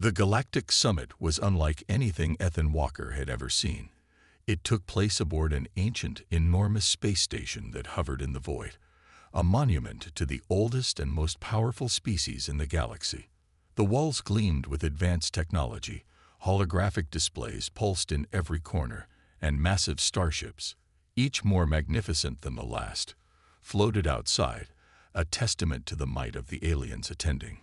The Galactic Summit was unlike anything Ethan Walker had ever seen. It took place aboard an ancient, enormous space station that hovered in the void, a monument to the oldest and most powerful species in the galaxy. The walls gleamed with advanced technology, holographic displays pulsed in every corner, and massive starships, each more magnificent than the last, floated outside, a testament to the might of the aliens attending.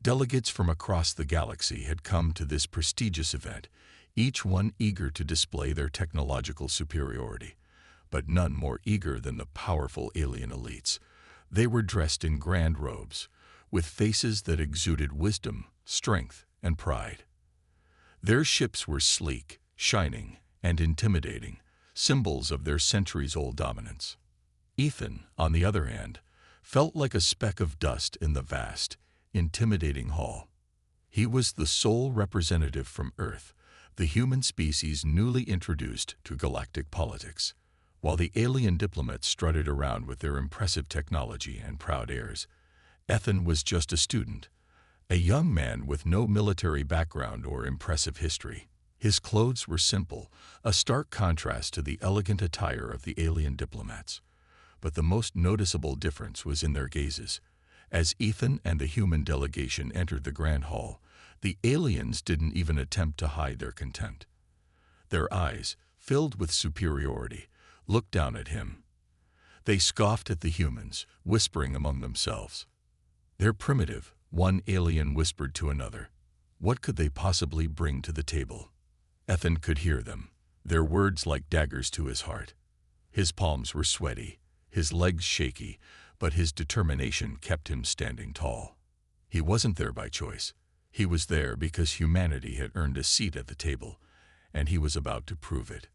Delegates from across the galaxy had come to this prestigious event, each one eager to display their technological superiority, but none more eager than the powerful alien elites. They were dressed in grand robes, with faces that exuded wisdom, strength, and pride. Their ships were sleek, shining, and intimidating, symbols of their centuries-old dominance. Ethan, on the other hand, felt like a speck of dust in the vast, intimidating hall. He was the sole representative from Earth, the human species newly introduced to galactic politics. While the alien diplomats strutted around with their impressive technology and proud airs, Ethan was just a student, a young man with no military background or impressive history. His clothes were simple, a stark contrast to the elegant attire of the alien diplomats. But the most noticeable difference was in their gazes. As Ethan and the human delegation entered the grand hall, the aliens didn't even attempt to hide their contempt. Their eyes, filled with superiority, looked down at him. They scoffed at the humans, whispering among themselves. "They're primitive," one alien whispered to another. "What could they possibly bring to the table?" Ethan could hear them, their words like daggers to his heart. His palms were sweaty, his legs shaky, but his determination kept him standing tall. He wasn't there by choice. He was there because humanity had earned a seat at the table, and he was about to prove it.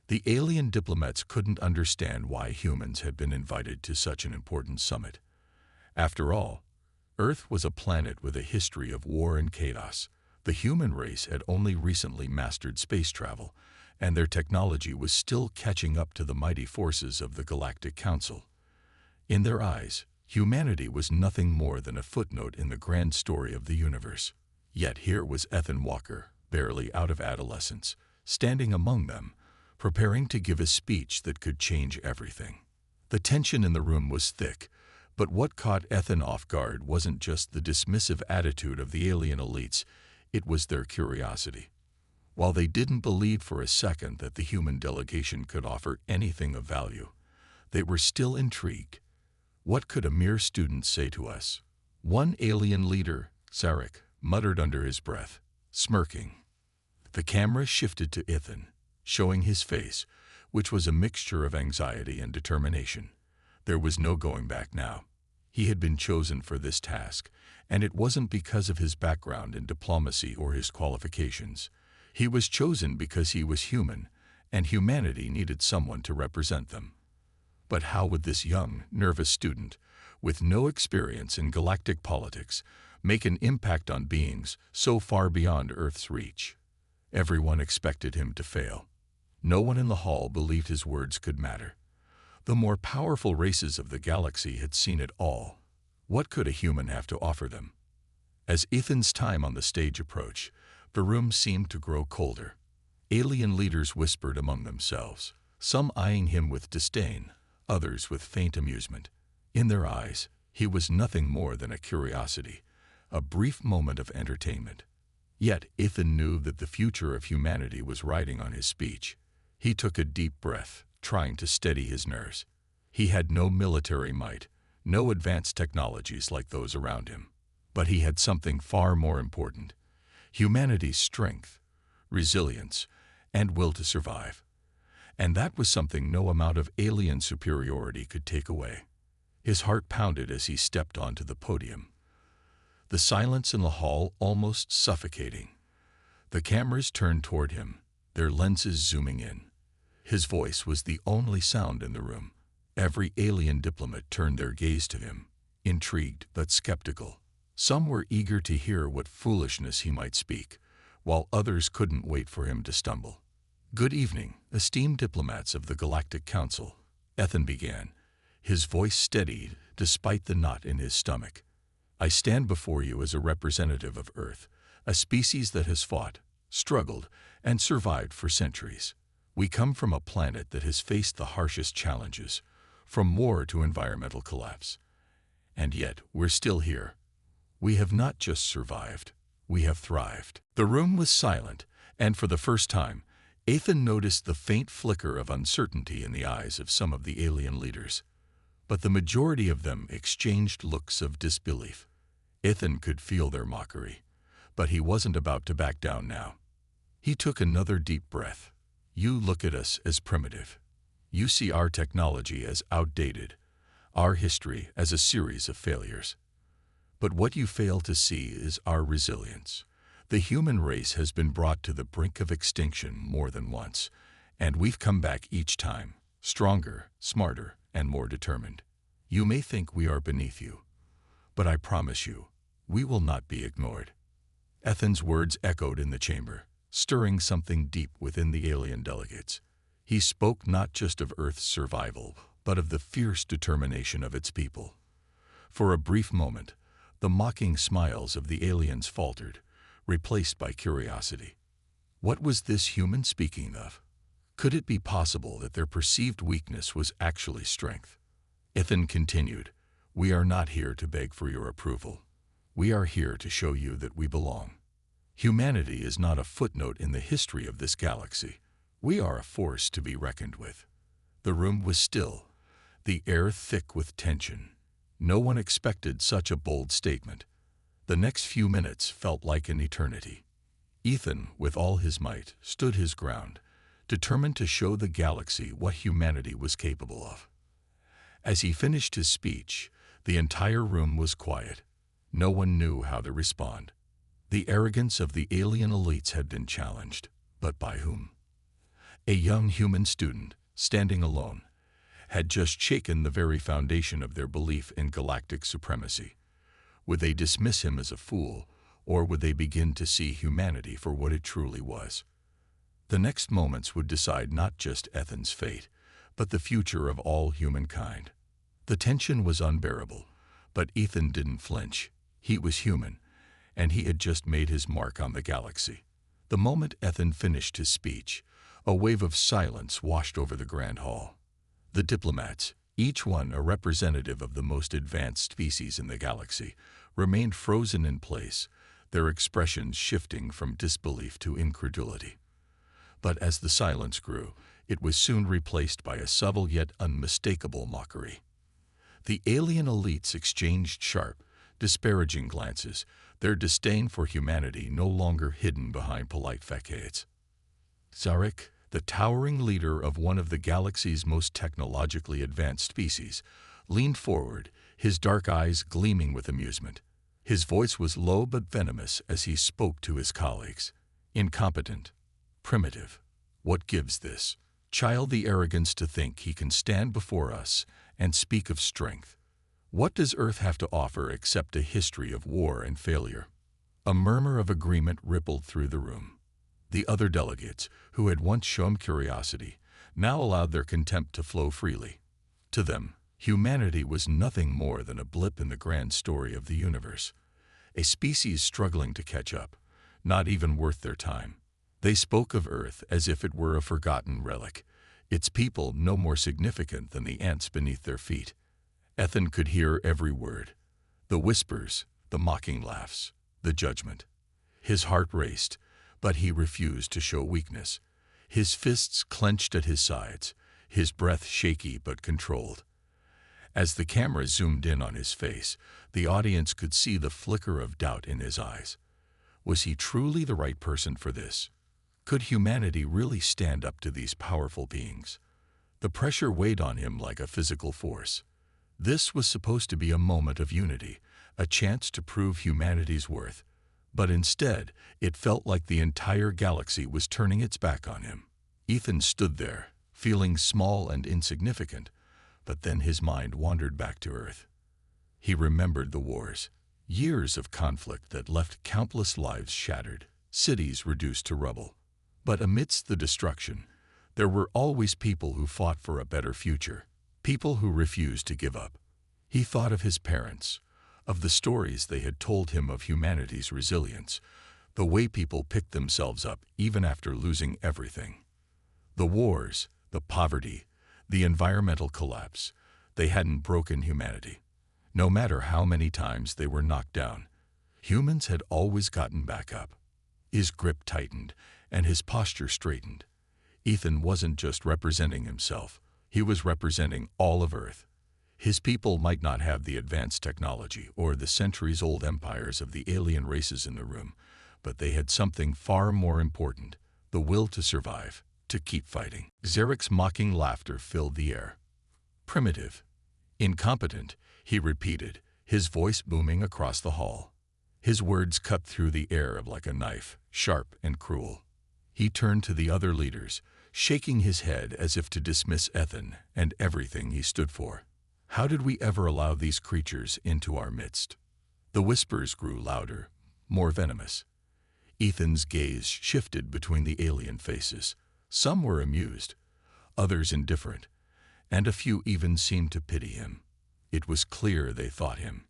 The alien diplomats couldn't understand why humans had been invited to such an important summit. After all, Earth was a planet with a history of war and chaos. The human race had only recently mastered space travel, and their technology was still catching up to the mighty forces of the Galactic Council. In their eyes, humanity was nothing more than a footnote in the grand story of the universe. Yet here was Ethan Walker, barely out of adolescence, standing among them, preparing to give a speech that could change everything. The tension in the room was thick, but what caught Ethan off guard wasn't just the dismissive attitude of the alien elites, it was their curiosity. While they didn't believe for a second that the human delegation could offer anything of value, they were still intrigued. What could a mere student say to us? One alien leader, Sarek, muttered under his breath, smirking. The camera shifted to Ethan, showing his face, which was a mixture of anxiety and determination. There was no going back now. He had been chosen for this task, and it wasn't because of his background in diplomacy or his qualifications. He was chosen because he was human, and humanity needed someone to represent them. But how would this young, nervous student, with no experience in galactic politics, make an impact on beings so far beyond Earth's reach? Everyone expected him to fail. No one in the hall believed his words could matter. The more powerful races of the galaxy had seen it all. What could a human have to offer them? As Ethan's time on the stage approached, the room seemed to grow colder. Alien leaders whispered among themselves, some eyeing him with disdain, others with faint amusement. In their eyes, he was nothing more than a curiosity, a brief moment of entertainment. Yet Ethan knew that the future of humanity was riding on his speech. He took a deep breath, trying to steady his nerves. He had no military might, no advanced technologies like those around him. But he had something far more important: humanity's strength, resilience, and will to survive. And that was something no amount of alien superiority could take away. His heart pounded as he stepped onto the podium. The silence in the hall almost suffocating. The cameras turned toward him, their lenses zooming in. His voice was the only sound in the room. Every alien diplomat turned their gaze to him, intrigued but skeptical. Some were eager to hear what foolishness he might speak, while others couldn't wait for him to stumble. "Good evening, esteemed diplomats of the Galactic Council," Ethan began, his voice steadied despite the knot in his stomach. "I stand before you as a representative of Earth, a species that has fought, struggled, and survived for centuries. We come from a planet that has faced the harshest challenges, from war to environmental collapse. And yet, we're still here. We have not just survived, we have thrived. The room was silent, and for the first time, Ethan noticed the faint flicker of uncertainty in the eyes of some of the alien leaders. But the majority of them exchanged looks of disbelief. Ethan could feel their mockery, but he wasn't about to back down now. He took another deep breath. You look at us as primitive. You see our technology as outdated, our history as a series of failures. But what you fail to see is our resilience. The human race has been brought to the brink of extinction more than once, and we've come back each time, stronger, smarter, and more determined. You may think we are beneath you, but I promise you, we will not be ignored. Ethan's words echoed in the chamber, stirring something deep within the alien delegates. He spoke not just of Earth's survival, but of the fierce determination of its people. For a brief moment, the mocking smiles of the aliens faltered, replaced by curiosity. What was this human speaking of? Could it be possible that their perceived weakness was actually strength? Ethan continued, "We are not here to beg for your approval. We are here to show you that we belong. Humanity is not a footnote in the history of this galaxy. We are a force to be reckoned with." The room was still, the air thick with tension. No one expected such a bold statement. The next few minutes felt like an eternity. Ethan, with all his might, stood his ground, determined to show the galaxy what humanity was capable of. As he finished his speech, the entire room was quiet. No one knew how to respond. The arrogance of the alien elites had been challenged, but by whom? A young human student, standing alone, had just shaken the very foundation of their belief in galactic supremacy. Would they dismiss him as a fool, or would they begin to see humanity for what it truly was? The next moments would decide not just Ethan's fate, but the future of all humankind. The tension was unbearable, but Ethan didn't flinch. He was human, and he had just made his mark on the galaxy. The moment Ethan finished his speech, a wave of silence washed over the grand hall. The diplomats, each one a representative of the most advanced species in the galaxy, remained frozen in place, their expressions shifting from disbelief to incredulity. But as the silence grew, it was soon replaced by a subtle yet unmistakable mockery. The alien elites exchanged sharp, disparaging glances, their disdain for humanity no longer hidden behind polite facades. Zarek, the towering leader of one of the galaxy's most technologically advanced species, leaned forward, his dark eyes gleaming with amusement. His voice was low but venomous as he spoke to his colleagues. Incompetent, primitive. What gives this child the arrogance to think he can stand before us and speak of strength? What does Earth have to offer except a history of war and failure? A murmur of agreement rippled through the room. The other delegates, who had once shown curiosity, now allowed their contempt to flow freely. To them, humanity was nothing more than a blip in the grand story of the universe, a species struggling to catch up, not even worth their time. They spoke of Earth as if it were a forgotten relic, its people no more significant than the ants beneath their feet. Ethan could hear every word, the whispers, the mocking laughs, the judgment. His heart raced, but he refused to show weakness. His fists clenched at his sides, his breath shaky but controlled. As the camera zoomed in on his face, the audience could see the flicker of doubt in his eyes. Was he truly the right person for this? Could humanity really stand up to these powerful beings? The pressure weighed on him like a physical force. This was supposed to be a moment of unity, a chance to prove humanity's worth. But instead, it felt like the entire galaxy was turning its back on him. Ethan stood there, feeling small and insignificant, but then his mind wandered back to Earth. He remembered the wars, years of conflict that left countless lives shattered, cities reduced to rubble. But amidst the destruction, there were always people who fought for a better future, people who refused to give up. He thought of his parents, of the stories they had told him of humanity's resilience, The way people picked themselves up even after losing everything. The wars, the poverty, the environmental collapse, they hadn't broken humanity. No matter how many times they were knocked down, humans had always gotten back up. His grip tightened and his posture straightened. Ethan wasn't just representing himself, he was representing all of Earth. His people might not have the advanced technology or the centuries-old empires of the alien races in the room, but they had something far more important, the will to survive, to keep fighting. Xeric's mocking laughter filled the air. Primitive, incompetent, he repeated, his voice booming across the hall. His words cut through the air like a knife, sharp and cruel. He turned to the other leaders, shaking his head as if to dismiss Ethan and everything he stood for. How did we ever allow these creatures into our midst? The whispers grew louder, more venomous. Ethan's gaze shifted between the alien faces. Some were amused, others indifferent, and a few even seemed to pity him. It was clear they thought him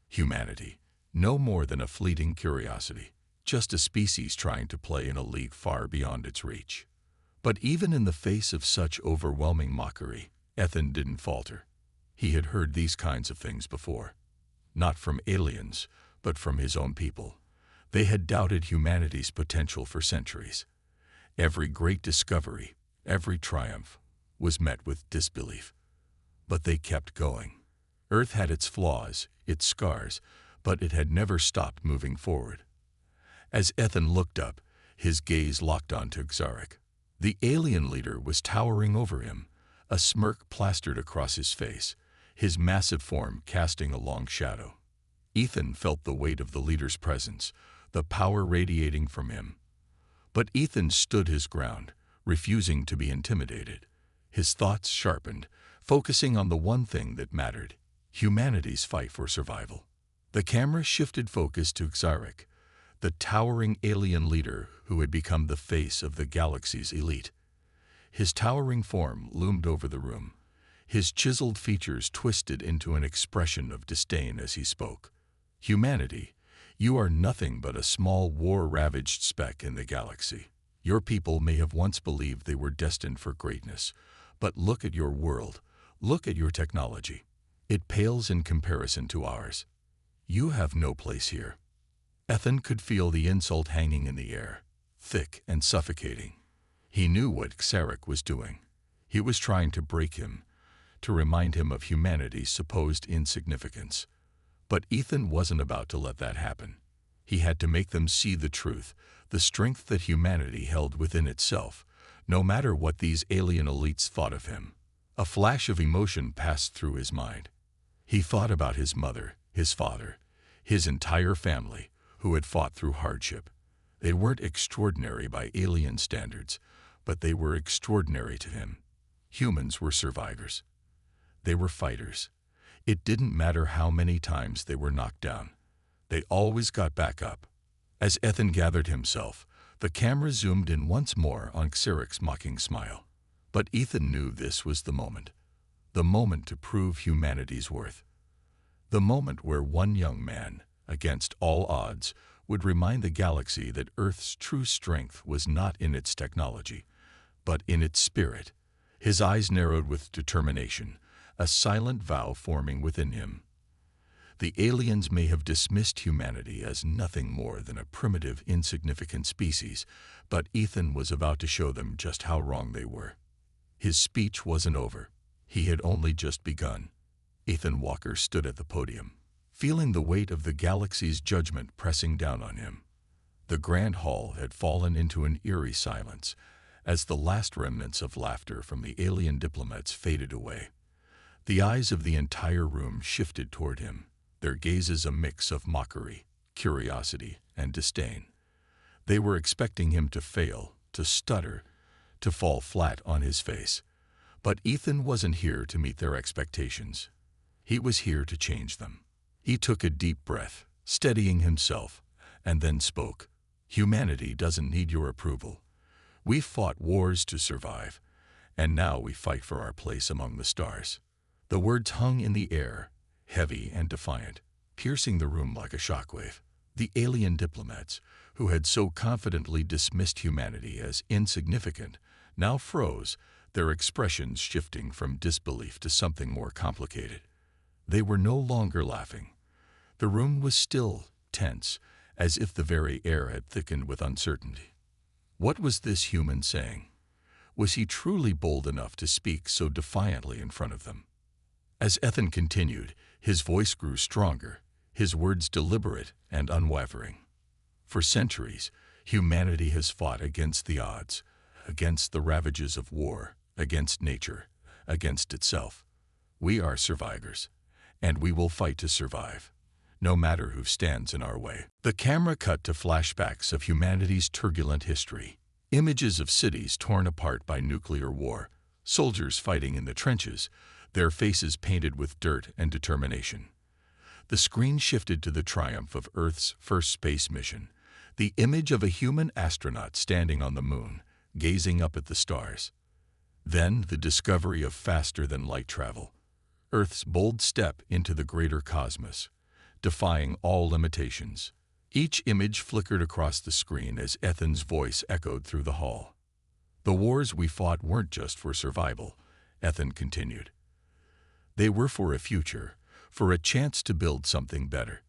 humanity, no more than a fleeting curiosity, just a species trying to play in a league far beyond its reach. But even in the face of such overwhelming mockery, Ethan didn't falter. He had heard these kinds of things before. Not from aliens, but from his own people. They had doubted humanity's potential for centuries. Every great discovery, every triumph, was met with disbelief. But they kept going. Earth had its flaws, its scars, but it had never stopped moving forward. As Ethan looked up, his gaze locked onto Xaric. The alien leader was towering over him, a smirk plastered across his face, his massive form casting a long shadow. Ethan felt the weight of the leader's presence, the power radiating from him. But Ethan stood his ground, refusing to be intimidated. His thoughts sharpened, focusing on the one thing that mattered, humanity's fight for survival. The camera shifted focus to Xaric, the towering alien leader who had become the face of the galaxy's elite. His towering form loomed over the room, his chiseled features twisted into an expression of disdain as he spoke. Humanity, you are nothing but a small war-ravaged speck in the galaxy. Your people may have once believed they were destined for greatness, but look at your world, look at your technology. It pales in comparison to ours. You have no place here. Ethan could feel the insult hanging in the air, thick and suffocating. He knew what Xaric was doing. He was trying to break him, to remind him of humanity's supposed insignificance. But Ethan wasn't about to let that happen. He had to make them see the truth, the strength that humanity held within itself, no matter what these alien elites thought of him. A flash of emotion passed through his mind. He thought about his mother, his father, his entire family, who had fought through hardship. They weren't extraordinary by alien standards, but they were extraordinary to him. Humans were survivors. They were fighters. It didn't matter how many times they were knocked down. They always got back up. As Ethan gathered himself, the camera zoomed in once more on Xaric's mocking smile. But Ethan knew this was the moment to prove humanity's worth. The moment where one young man, against all odds, would remind the galaxy that Earth's true strength was not in its technology, but in its spirit. His eyes narrowed with determination, a silent vow forming within him. The aliens may have dismissed humanity as nothing more than a primitive, insignificant species, but Ethan was about to show them just how wrong they were. His speech wasn't over. He had only just begun. Ethan Walker stood at the podium, feeling the weight of the galaxy's judgment pressing down on him. The grand hall had fallen into an eerie silence as the last remnants of laughter from the alien diplomats faded away. The eyes of the entire room shifted toward him, their gazes a mix of mockery, curiosity, and disdain. They were expecting him to fail, to stutter, to fall flat on his face. But Ethan wasn't here to meet their expectations. He was here to change them. He took a deep breath, steadying himself, and then spoke. Humanity doesn't need your approval. We've fought wars to survive, and now we fight for our place among the stars. The words hung in the air, heavy and defiant, piercing the room like a shockwave. The alien diplomats, who had so confidently dismissed humanity as insignificant, now froze, their expressions shifting from disbelief to something more complicated. They were no longer laughing. The room was still, tense, as if the very air had thickened with uncertainty. What was this human saying? Was he truly bold enough to speak so defiantly in front of them? As Ethan continued, his voice grew stronger, his words deliberate and unwavering. For centuries, humanity has fought against the odds, against the ravages of war, against nature, against itself. We are survivors, and we will fight to survive, no matter who stands in our way. The camera cut to flashbacks of humanity's turbulent history. Images of cities torn apart by nuclear war, soldiers fighting in the trenches, their faces painted with dirt and determination. The screen shifted to the triumph of Earth's first space mission, the image of a human astronaut standing on the moon, gazing up at the stars. Then the discovery of faster-than-light travel, Earth's bold step into the greater cosmos, defying all limitations. Each image flickered across the screen as Ethan's voice echoed through the hall. The wars we fought weren't just for survival, Ethan continued. They were for a future, for a chance to build something better.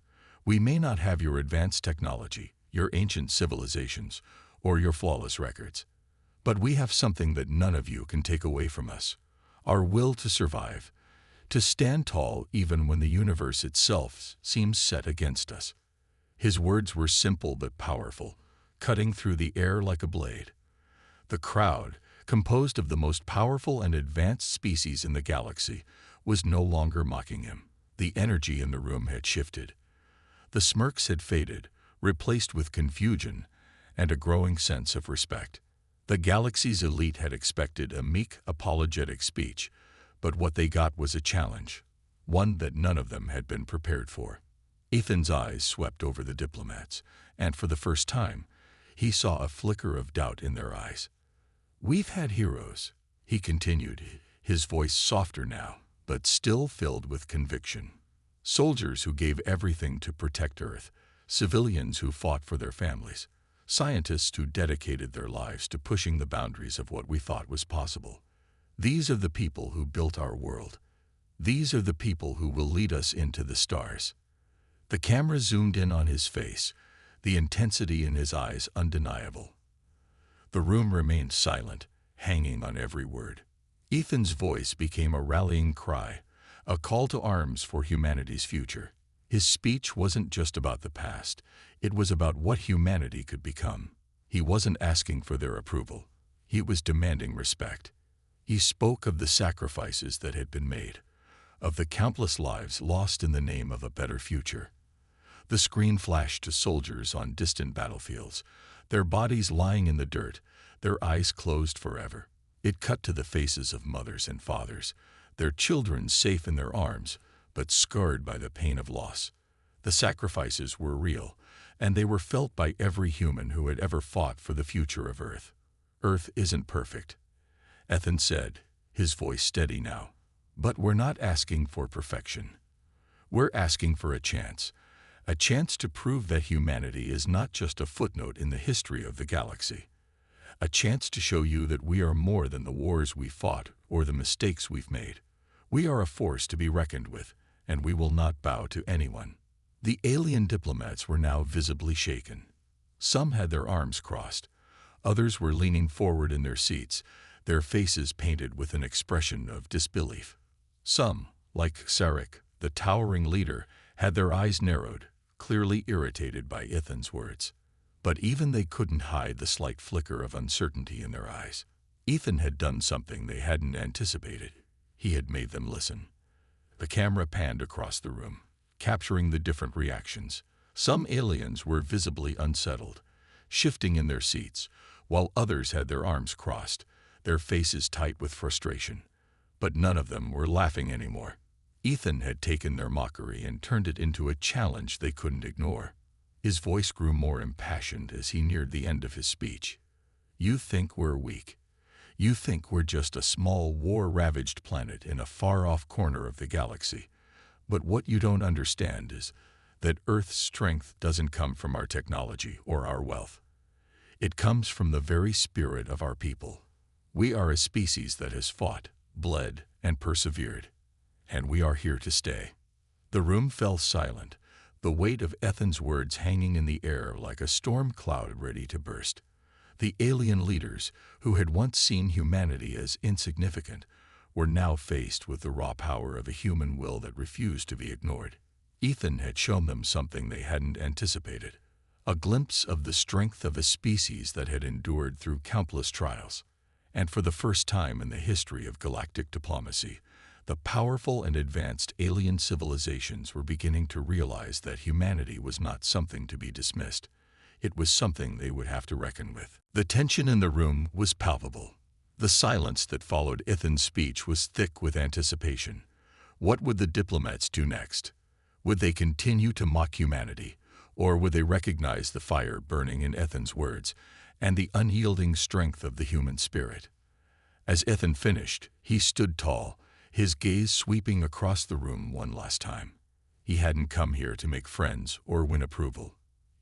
We may not have your advanced technology, your ancient civilizations, or your flawless records, but we have something that none of you can take away from us: our will to survive, to stand tall even when the universe itself seems set against us. His words were simple but powerful, cutting through the air like a blade. The crowd, composed of the most powerful and advanced species in the galaxy, was no longer mocking him. The energy in the room had shifted. The smirks had faded, replaced with confusion and a growing sense of respect. The galaxy's elite had expected a meek, apologetic speech, but what they got was a challenge, one that none of them had been prepared for. Ethan's eyes swept over the diplomats, and for the first time, he saw a flicker of doubt in their eyes. "We've had heroes," he continued, his voice softer now, but still filled with conviction. "Soldiers who gave everything to protect Earth, civilians who fought for their families, scientists who dedicated their lives to pushing the boundaries of what we thought was possible. These are the people who built our world. These are the people who will lead us into the stars." The camera zoomed in on his face, the intensity in his eyes undeniable. The room remained silent, hanging on every word. Ethan's voice became a rallying cry, a call to arms for humanity's future. His speech wasn't just about the past, it was about what humanity could become. He wasn't asking for their approval, he was demanding respect. He spoke of the sacrifices that had been made, of the countless lives lost in the name of a better future. The screen flashed to soldiers on distant battlefields, their bodies lying in the dirt, their eyes closed forever. It cut to the faces of mothers and fathers, their children safe in their arms, but scarred by the pain of loss. The sacrifices were real, and they were felt by every human who had ever fought for the future of Earth. "Earth isn't perfect," Ethan said, his voice steady now. "But we're not asking for perfection. We're asking for a chance to prove that humanity is not just a footnote in the history of the galaxy. A chance to show you that we are more than the wars we fought or the mistakes we've made. We are a force to be reckoned with, and we will not bow to anyone." The alien diplomats were now visibly shaken. Some had their arms crossed. Others were leaning forward in their seats, their faces painted with an expression of disbelief. Some, like Sarek, the towering leader, had their eyes narrowed, clearly irritated by Ethan's words. But even they couldn't hide the slight flicker of uncertainty in their eyes. Ethan had done something they hadn't anticipated. He had made them listen. The camera panned across the room, capturing the different reactions. Some aliens were visibly unsettled, shifting in their seats, while others had their arms crossed, their faces tight with frustration. But none of them were laughing anymore. Ethan had taken their mockery and turned it into a challenge they couldn't ignore. His voice grew more impassioned as he neared the end of his speech. "You think we're weak. You think we're just a small war-ravaged planet in a far-off corner of the galaxy. But what you don't understand is that Earth's strength doesn't come from our technology or our wealth. It comes from the very spirit of our people. We are a species that has fought, bled, and persevered, and we are here to stay." The room fell silent, the weight of Ethan's words hanging in the air like a storm cloud ready to burst. The alien leaders, who had once seen humanity as insignificant, were now faced with the raw power of a human will that refused to be ignored. Ethan had shown them something they hadn't anticipated, a glimpse of the strength of a species that had endured through countless trials. And for the first time in the history of galactic diplomacy, the powerful and advanced alien civilizations were beginning to realize that humanity was not something to be dismissed. It was something they would have to reckon with. The tension in the room was palpable. The silence that followed Ethan's speech was thick with anticipation. What would the diplomats do next? Would they continue to mock humanity, or would they recognize the fire burning in Ethan's words and the unyielding strength of the human spirit? As Ethan finished, he stood tall, his gaze sweeping across the room one last time. He hadn't come here to make friends or win approval.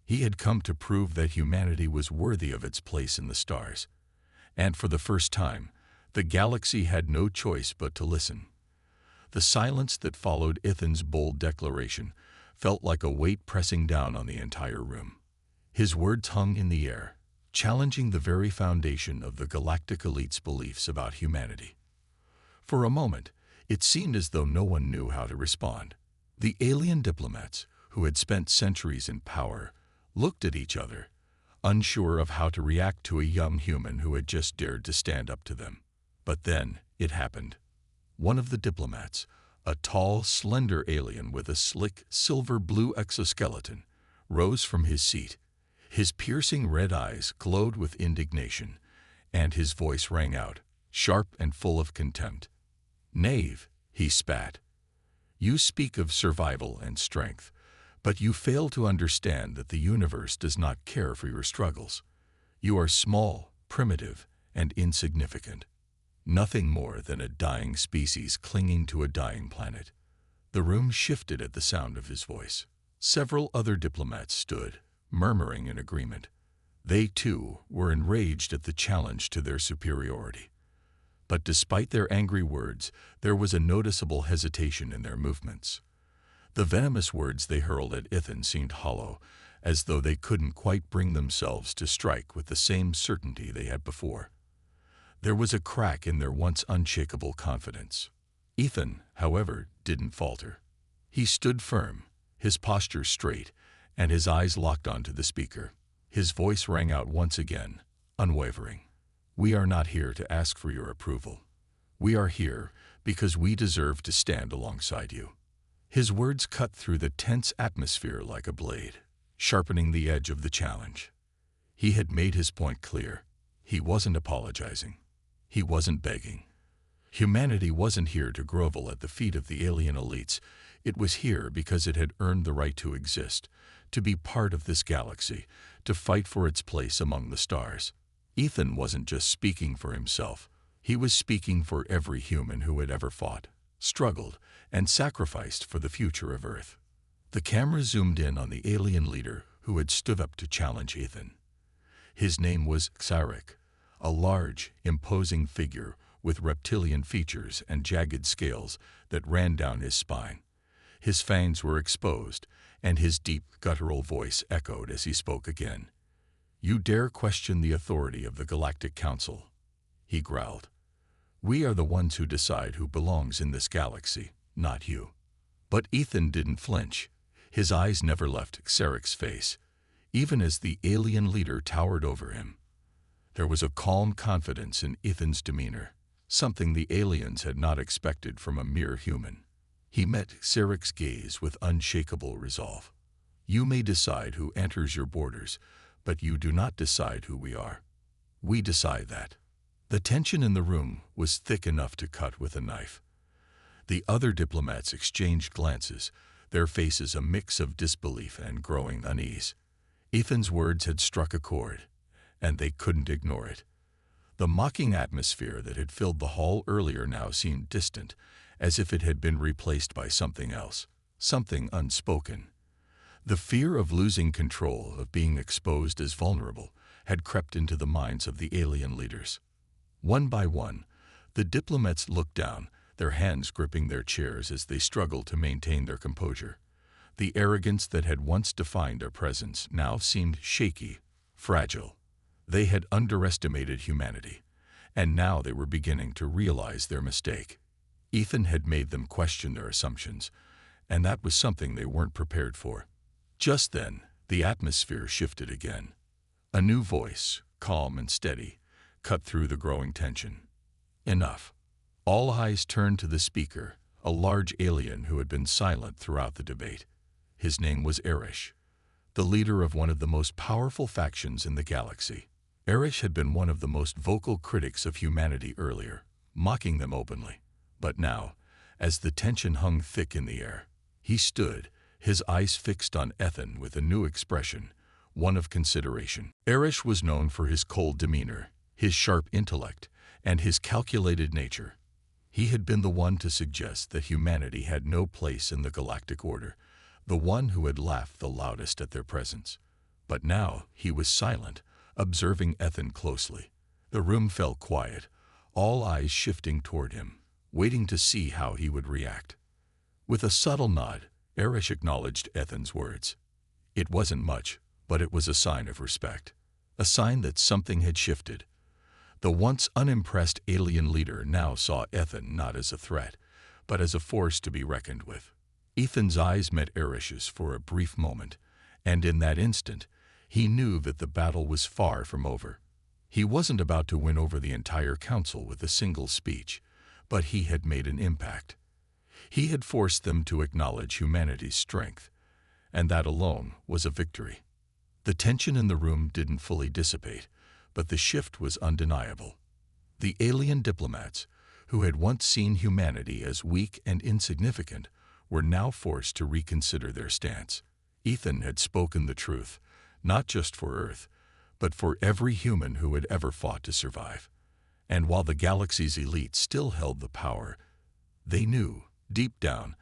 He had come to prove that humanity was worthy of its place in the stars. And for the first time, the galaxy had no choice but to listen. The silence that followed Ethan's bold declaration felt like a weight pressing down on the entire room. His words hung in the air, challenging the very foundation of the galactic elite's beliefs about humanity. For a moment, it seemed as though no one knew how to respond. The alien diplomats, who had spent centuries in power, looked at each other, unsure of how to react to a young human who had just dared to stand up to them. But then it happened. One of the diplomats, a tall, slender alien with a slick, silver-blue exoskeleton, rose from his seat. His piercing red eyes glowed with indignation, and his voice rang out, sharp and full of contempt. "Knave," he spat. "You speak of survival and strength, but you fail to understand that the universe does not care for your struggles. You are small, primitive, and insignificant. Nothing more than a dying species clinging to a dying planet." The room shifted at the sound of his voice. Several other diplomats stood, murmuring in agreement. They, too, were enraged at the challenge to their superiority. But despite their angry words, there was a noticeable hesitation in their movements. The venomous words they hurled at Ethan seemed hollow, as though they couldn't quite bring themselves to strike with the same certainty they had before. There was a crack in their once unshakable confidence. Ethan, however, didn't falter. He stood firm, his posture straight, and his eyes locked onto the speaker. His voice rang out once again, unwavering. "We are not here to ask for your approval. We are here because we deserve to stand alongside you." His words cut through the tense atmosphere like a blade, sharpening the edge of the challenge. He had made his point clear. He wasn't apologizing. He wasn't begging. Humanity wasn't here to grovel at the feet of the alien elites. It was here because it had earned the right to exist, to be part of this galaxy, to fight for its place among the stars. Ethan wasn't just speaking for himself. He was speaking for every human who had ever fought, struggled, and sacrificed for the future of Earth. The camera zoomed in on the alien leader who had stood up to challenge Ethan. His name was Xarek, a large, imposing figure with reptilian features and jagged scales that ran down his spine. His fangs were exposed, and his deep, guttural voice echoed as he spoke again. "You dare question the authority of the Galactic Council," he growled. "We are the ones who decide who belongs in this galaxy, not you." But Ethan didn't flinch. His eyes never left Xarek's face, even as the alien leader towered over him. There was a calm confidence in Ethan's demeanor, something the aliens had not expected from a mere human. He met Xarek's gaze with unshakable resolve. "You may decide who enters your borders, but you do not decide who we are. We decide that." The tension in the room was thick enough to cut with a knife. The other diplomats exchanged glances, their faces a mix of disbelief and growing unease. Ethan's words had struck a chord, and they couldn't ignore it. The mocking atmosphere that had filled the hall earlier now seemed distant, as if it had been replaced by something else, something unspoken. The fear of losing control, of being exposed as vulnerable, had crept into the minds of the alien leaders. One by one, the diplomats looked down, their hands gripping their chairs as they struggled to maintain their composure. The arrogance that had once defined their presence now seemed shaky, fragile. They had underestimated humanity, and now they were beginning to realize their mistake. Ethan had made them question their assumptions, and that was something they weren't prepared for. Just then, the atmosphere shifted again. A new voice, calm and steady, cut through the growing tension. Enough. All eyes turned to the speaker, a large alien who had been silent throughout the debate. His name was Erish, the leader of one of the most powerful factions in the galaxy. Erish had been one of the most vocal critics of humanity earlier, mocking them openly. But now, as the tension hung thick in the air, he stood, his eyes fixed on Ethan with a new expression, one of consideration. Erish was known for his cold demeanor, his sharp intellect, and his calculated nature. He had been the one to suggest that humanity had no place in the galactic order, the one who had laughed the loudest at their presence. But now he was silent, observing Ethan closely. The room fell quiet, all eyes shifting toward him, waiting to see how he would react. With a subtle nod, Erish acknowledged Ethan's words. It wasn't much, but it was a sign of respect, a sign that something had shifted. The once unimpressed alien leader now saw Ethan not as a threat, but as a force to be reckoned with. Ethan's eyes met Erish's for a brief moment, and in that instant, he knew that the battle was far from over. He wasn't about to win over the entire council with a single speech, but he had made an impact. He had forced them to acknowledge humanity's strength, and that alone was a victory. The tension in the room didn't fully dissipate, but the shift was undeniable. The alien diplomats, who had once seen humanity as weak and insignificant, were now forced to reconsider their stance. Ethan had spoken the truth, not just for Earth, but for every human who had ever fought to survive. And while the galaxy's elite still held the power, they knew, deep down,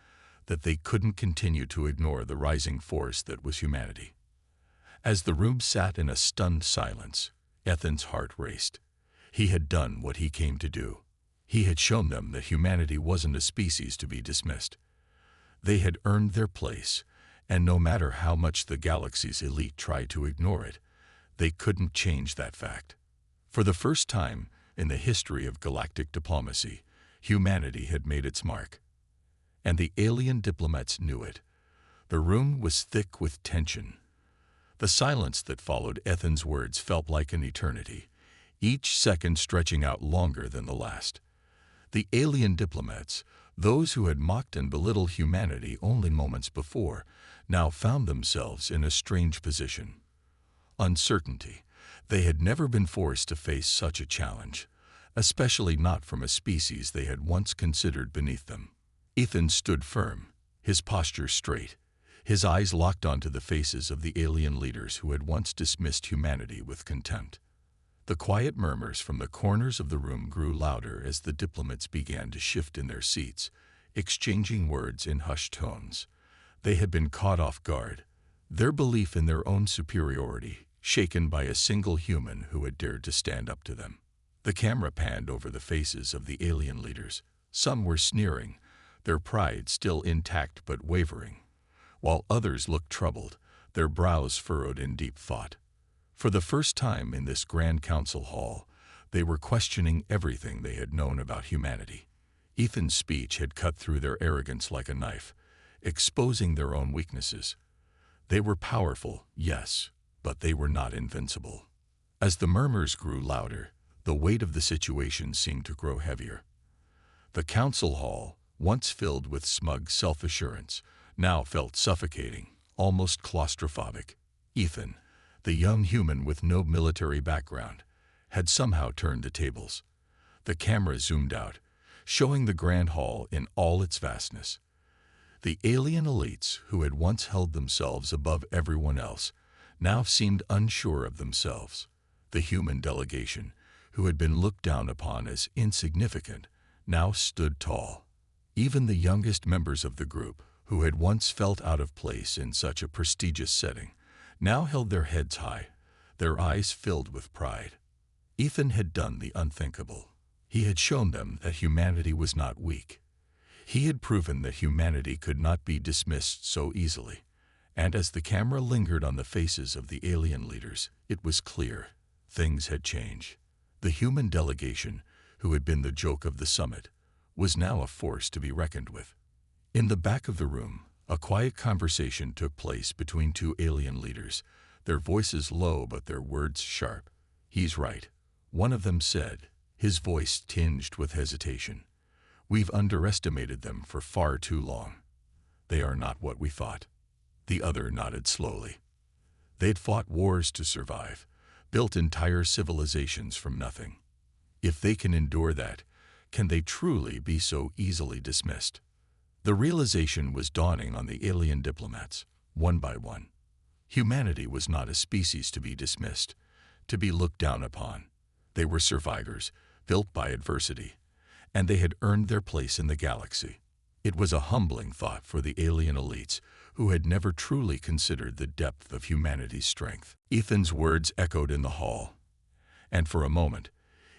that they couldn't continue to ignore the rising force that was humanity. As the room sat in a stunned silence, Ethan's heart raced. He had done what he came to do. He had shown them that humanity wasn't a species to be dismissed. They had earned their place, and no matter how much the galaxy's elite tried to ignore it, they couldn't change that fact. For the first time in the history of galactic diplomacy, humanity had made its mark. And the alien diplomats knew it. The room was thick with tension. The silence that followed Ethan's words felt like an eternity, each second stretching out longer than the last. The alien diplomats, those who had mocked and belittled humanity only moments before, now found themselves in a strange position. Uncertainty. They had never been forced to face such a challenge, especially not from a species they had once considered beneath them. Ethan stood firm, his posture straight, his eyes locked onto the faces of the alien leaders who had once dismissed humanity with contempt. The quiet murmurs from the corners of the room grew louder as the diplomats began to shift in their seats, exchanging words in hushed tones. They had been caught off guard, their belief in their own superiority shaken by a single human who had dared to stand up to them. The camera panned over the faces of the alien leaders. Some were sneering, their pride still intact but wavering, while others looked troubled, their brows furrowed in deep thought. For the first time in this grand council hall, they were questioning everything they had known about humanity. Ethan's speech had cut through their arrogance like a knife, exposing their own weaknesses. They were powerful, yes, but they were not invincible. As the murmurs grew louder, the weight of the situation seemed to grow heavier. The council hall, once filled with smug self-assurance, now felt suffocating, almost claustrophobic. Ethan, the young human with no military background, had somehow turned the tables. The camera zoomed out, showing the grand hall in all its vastness. The alien elites, who had once held themselves above everyone else, now seemed unsure of themselves. The human delegation, who had been looked down upon as insignificant, now stood tall. Even the youngest members of the group, who had once felt out of place in such a prestigious setting, now held their heads high, their eyes filled with pride. Ethan had done the unthinkable. He had shown them that humanity was not weak. He had proven that humanity could not be dismissed so easily. And as the camera lingered on the faces of the alien leaders, it was clear things had changed. The human delegation, who had been the joke of the summit, was now a force to be reckoned with. In the back of the room, a quiet conversation took place between two alien leaders, their voices low but their words sharp. "He's right," one of them said, his voice tinged with hesitation. "We've underestimated them for far too long. They are not what we thought." The other nodded slowly. They'd fought wars to survive, built entire civilizations from nothing. If they can endure that, can they truly be so easily dismissed? The realization was dawning on the alien diplomats, one by one. Humanity was not a species to be dismissed, to be looked down upon. They were survivors, built by adversity, and they had earned their place in the galaxy. It was a humbling thought for the alien elites, who had never truly considered the depth of humanity's strength. Ethan's words echoed in the hall, and for a moment,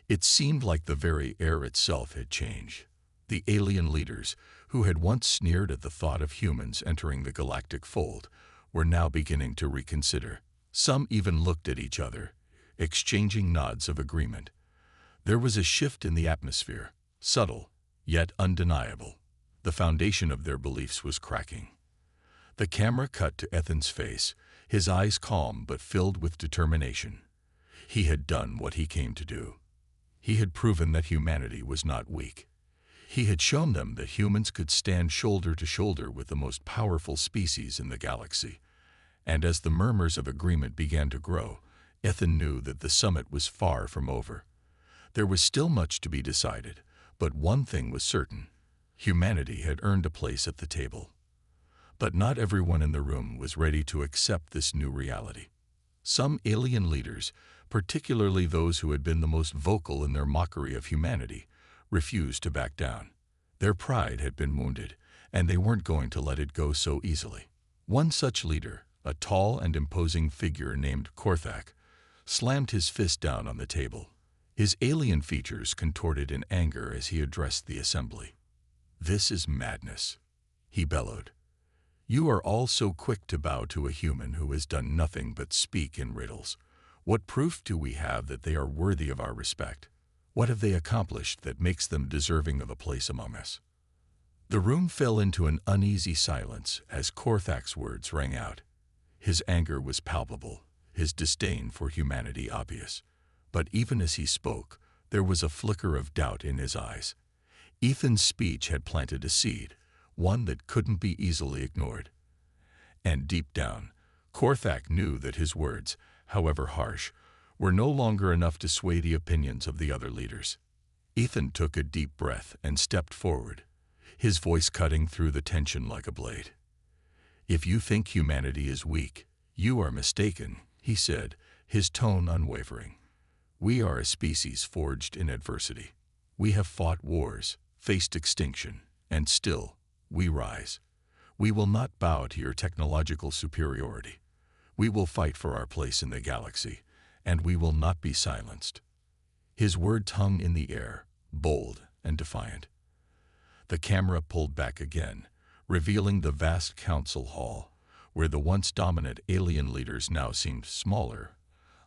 it seemed like the very air itself had changed. The alien leaders, who had once sneered at the thought of humans entering the galactic fold, were now beginning to reconsider. Some even looked at each other, exchanging nods of agreement. There was a shift in the atmosphere, subtle, yet undeniable. The foundation of their beliefs was cracking. The camera cut to Ethan's face, his eyes calm but filled with determination. He had done what he came to do. He had proven that humanity was not weak. He had shown them that humans could stand shoulder to shoulder with the most powerful species in the galaxy. And as the murmurs of agreement began to grow, Ethan knew that the summit was far from over. There was still much to be decided, but one thing was certain. Humanity had earned a place at the table. But not everyone in the room was ready to accept this new reality. Some alien leaders, particularly those who had been the most vocal in their mockery of humanity, refused to back down. Their pride had been wounded, and they weren't going to let it go so easily. One such leader, a tall and imposing figure named Korthak, slammed his fist down on the table. His alien features contorted in anger as he addressed the assembly. "This is madness," he bellowed. "You are all so quick to bow to a human who has done nothing but speak in riddles. What proof do we have that they are worthy of our respect? What have they accomplished that makes them deserving of a place among us?" The room fell into an uneasy silence as Korthak's words rang out. His anger was palpable, his disdain for humanity obvious. But even as he spoke, there was a flicker of doubt in his eyes. Ethan's speech had planted a seed, one that couldn't be easily ignored. And deep down, Korthak knew that his words, however harsh, were no longer enough to sway the opinions of the other leaders. Ethan took a deep breath and stepped forward, his voice cutting through the tension like a blade. "If you think humanity is weak, you are mistaken," he said, his tone unwavering. "We are a species forged in adversity. We have fought wars, faced extinction, and still, we rise. We will not bow to your technological superiority. We will fight for our place in the galaxy, and we will not be silenced." His words hung in the air, bold and defiant. The camera pulled back again, revealing the vast council hall, where the once dominant alien leaders now seemed smaller,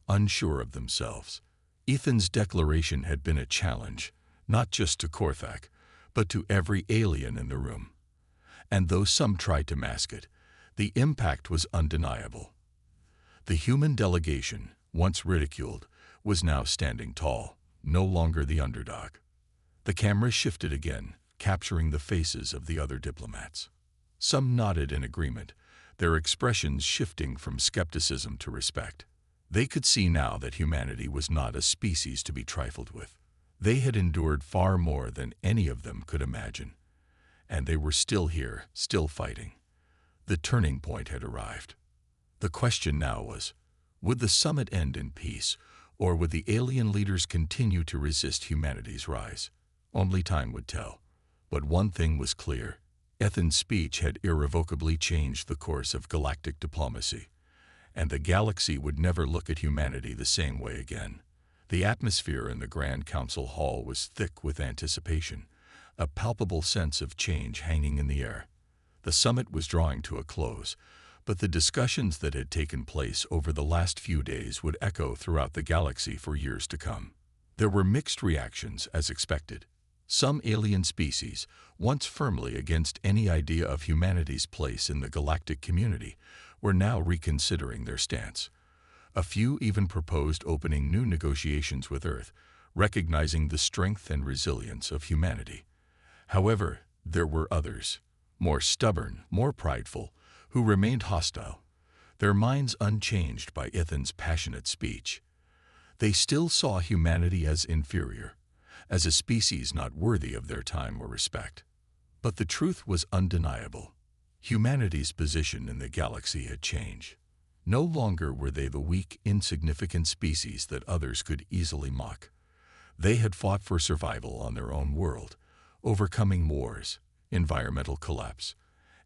unsure of themselves. Ethan's declaration had been a challenge, not just to Korthak, but to every alien in the room. And though some tried to mask it, the impact was undeniable. The human delegation, once ridiculed, was now standing tall, no longer the underdog. The camera shifted again, capturing the faces of the other diplomats. Some nodded in agreement, their expressions shifting from skepticism to respect. They could see now that humanity was not a species to be trifled with. They had endured far more than any of them could imagine. And they were still here, still fighting. The turning point had arrived. The question now was, would the summit end in peace, or would the alien leaders continue to resist humanity's rise? Only time would tell. But one thing was clear. Ethan's speech had irrevocably changed the course of galactic diplomacy, and the galaxy would never look at humanity the same way again. The atmosphere in the Grand Council Hall was thick with anticipation, a palpable sense of change hanging in the air. The summit was drawing to a close, but the discussions that had taken place over the last few days would echo throughout the galaxy for years to come. There were mixed reactions, as expected. Some alien species, once firmly against any idea of humanity's place in the galactic community, were now reconsidering their stance. A few even proposed opening new negotiations with Earth, recognizing the strength and resilience of humanity. However, there were others, more stubborn, more prideful, who remained hostile, their minds unchanged by Ethan's passionate speech. They still saw humanity as inferior, as a species not worthy of their time or respect. But the truth was undeniable. Humanity's position in the galaxy had changed. No longer were they the weak, insignificant species that others could easily mock. They had fought for survival on their own world, overcoming wars, environmental collapse,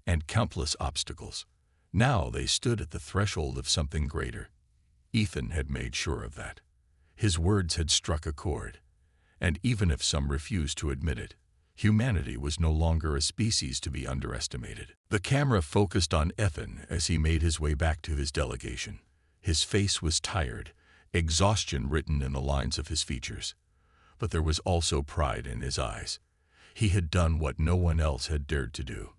and countless obstacles. Now they stood at the threshold of something greater. Ethan had made sure of that. His words had struck a chord, and even if some refused to admit it, humanity was no longer a species to be underestimated. The camera focused on Ethan as he made his way back to his delegation. His face was tired, exhaustion written in the lines of his features. But there was also pride in his eyes. He had done what no one else had dared to do.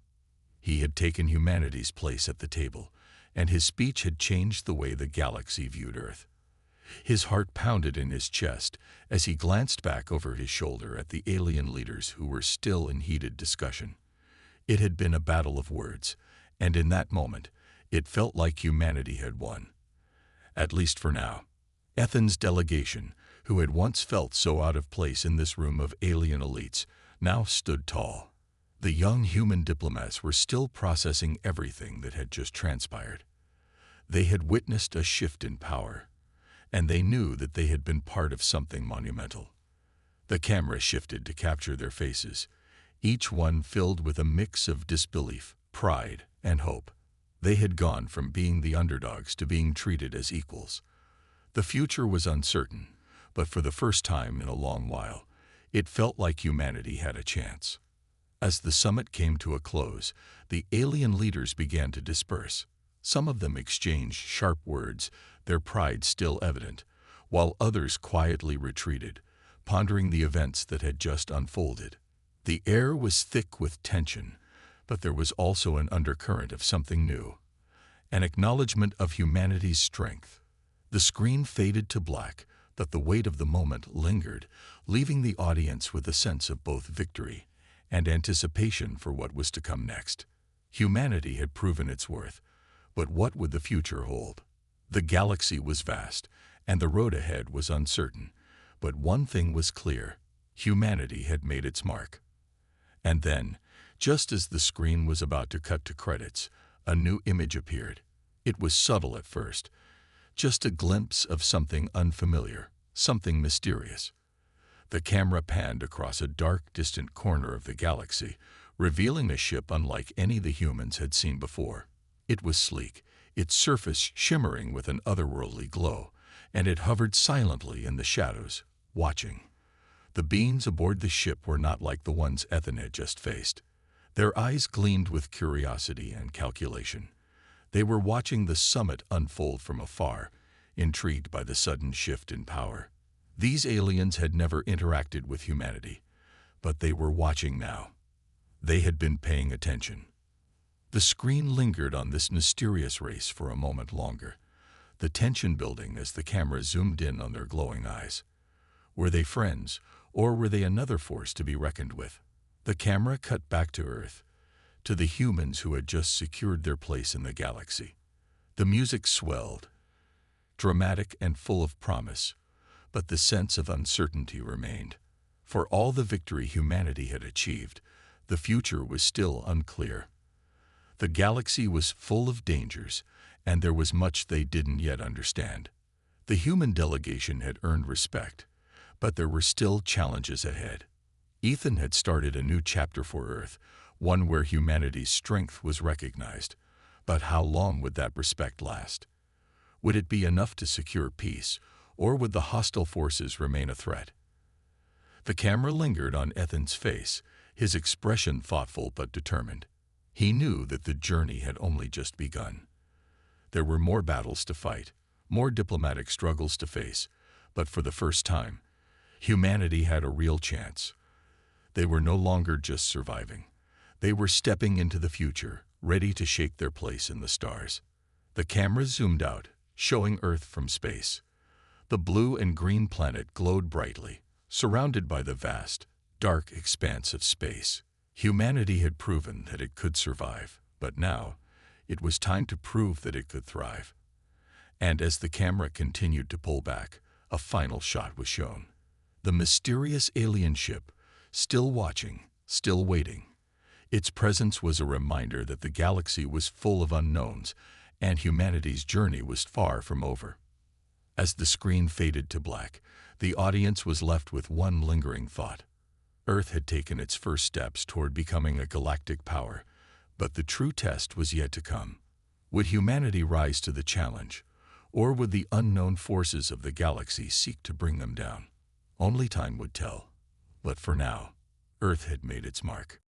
He had taken humanity's place at the table, and his speech had changed the way the galaxy viewed Earth. His heart pounded in his chest as he glanced back over his shoulder at the alien leaders who were still in heated discussion. It had been a battle of words, and in that moment, it felt like humanity had won. At least for now. Ethan's delegation, who had once felt so out of place in this room of alien elites, now stood tall. The young human diplomats were still processing everything that had just transpired. They had witnessed a shift in power, and they knew that they had been part of something monumental. The camera shifted to capture their faces, each one filled with a mix of disbelief, pride, and hope. They had gone from being the underdogs to being treated as equals. The future was uncertain, but for the first time in a long while, it felt like humanity had a chance. As the summit came to a close, the alien leaders began to disperse. Some of them exchanged sharp words, their pride still evident, while others quietly retreated, pondering the events that had just unfolded. The air was thick with tension, but there was also an undercurrent of something new, an acknowledgement of humanity's strength. The screen faded to black, but the weight of the moment lingered, leaving the audience with a sense of both victory and anticipation for what was to come next. Humanity had proven its worth, but what would the future hold? The galaxy was vast, and the road ahead was uncertain, but one thing was clear: humanity had made its mark. And then, just as the screen was about to cut to credits, a new image appeared. It was subtle at first, just a glimpse of something unfamiliar, something mysterious. The camera panned across a dark, distant corner of the galaxy, revealing a ship unlike any the humans had seen before. It was sleek, its surface shimmering with an otherworldly glow, and it hovered silently in the shadows, watching. The beings aboard the ship were not like the ones Ethan had just faced. Their eyes gleamed with curiosity and calculation. They were watching the summit unfold from afar, intrigued by the sudden shift in power. These aliens had never interacted with humanity, but they were watching now. They had been paying attention. The screen lingered on this mysterious race for a moment longer, the tension building as the camera zoomed in on their glowing eyes. Were they friends, or were they another force to be reckoned with? The camera cut back to Earth, to the humans who had just secured their place in the galaxy. The music swelled, dramatic and full of promise, but the sense of uncertainty remained. For all the victory humanity had achieved, the future was still unclear. The galaxy was full of dangers, and there was much they didn't yet understand. The human delegation had earned respect, but there were still challenges ahead. Ethan had started a new chapter for Earth, one where humanity's strength was recognized. But how long would that respect last? Would it be enough to secure peace, or would the hostile forces remain a threat? The camera lingered on Ethan's face, his expression thoughtful but determined. He knew that the journey had only just begun. There were more battles to fight, more diplomatic struggles to face, but for the first time, humanity had a real chance. They were no longer just surviving. They were stepping into the future, ready to shake their place in the stars. The camera zoomed out, showing Earth from space. The blue and green planet glowed brightly, surrounded by the vast, dark expanse of space. Humanity had proven that it could survive, but now it was time to prove that it could thrive. And as the camera continued to pull back, a final shot was shown. The mysterious alien ship, still watching, still waiting. Its presence was a reminder that the galaxy was full of unknowns, and humanity's journey was far from over. As the screen faded to black, the audience was left with one lingering thought. Earth had taken its first steps toward becoming a galactic power, but the true test was yet to come. Would humanity rise to the challenge, or would the unknown forces of the galaxy seek to bring them down? Only time would tell. But for now, Earth had made its mark.